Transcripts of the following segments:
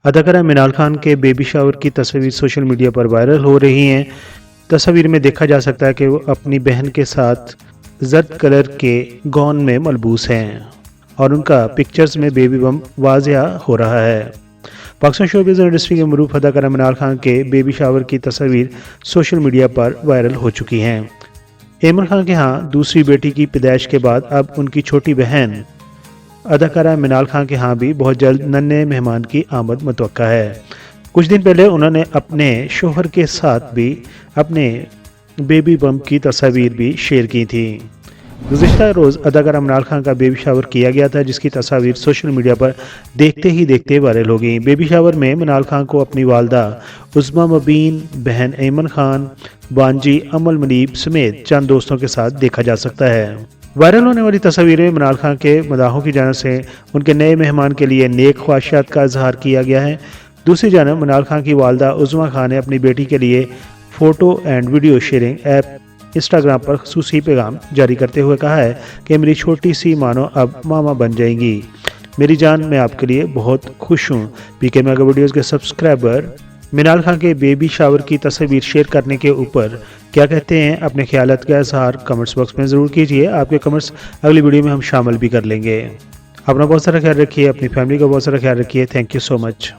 अदाकारा मिनाल खान के baby shower की तस्वीर सोशल मीडिया पर वायरल हो रही हैं। तस्वीर में देखा जा सकता है कि वो अपनी बहन के साथ जर्द कलर के गॉन में मलबूस हैं और उनका पिक्चर्स में बेबी बम वाज़िया हो रहा है। पाकिस्तान शोबिज़ इंडस्ट्री के मरूफ अदाकारा मिनाल खान के बेबी शावर की तस्वीर सोशल मीडिया पर वायरल हो चुकी हैं। इमरान खान के यहाँ दूसरी बेटी की पैदाइश के बाद अब उनकी छोटी बहन अदाकारा मिनाल खान के यहाँ भी बहुत जल्द नन्हे मेहमान की आमद मुतवक्का है। कुछ दिन पहले उन्होंने अपने शोहर के साथ भी अपने बेबी बम की तस्वीर भी शेयर की थी। गुज़िश्ता रोज़ अदाकारा मिनाल खान का बेबी शावर किया गया था, जिसकी तस्वीर सोशल मीडिया पर देखते ही देखते वायरल हो गई। बेबी शावर में मिनाल खान को अपनी वालदा उज़्मा मुबीन, बहन ऐमन खान, बांजी अमल मनीब समेत चंद दोस्तों के साथ देखा जा सकता है। वायरल होने वाली तस्वीरें में मिनाल खान के मदाहों की जानिब से उनके नए मेहमान के लिए नेक ख्वाहिशात का इजहार किया गया है। दूसरी जानब मिनाल खान की वालदा उज़्मा खान ने अपनी बेटी के लिए photo and video sharing app Instagram पर खुसूसी पैगाम जारी करते हुए कहा है कि मेरी छोटी सी मानो अब मामा बन जाएंगी। मेरी जान, मैं आपके लिए बहुत खुश हूँ। पीके मेगा वीडियोज़ के सब्सक्राइबर मिनाल खान के बेबी शावर की तस्वीर शेयर करने के ऊपर क्या कहते हैं? अपने ख्यालात का इजहार कमेंट्स बॉक्स में ज़रूर कीजिए। आपके कमेंट्स अगली वीडियो में हम शामिल भी कर लेंगे। अपना बहुत सारा ख्याल रखिए, अपनी फैमिली का बहुत सारा ख्याल रखिए। Thank you so much.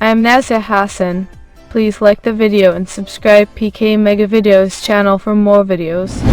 I am Nazia Hassan. Please like the video and subscribe PK Mega Videos channel for more videos.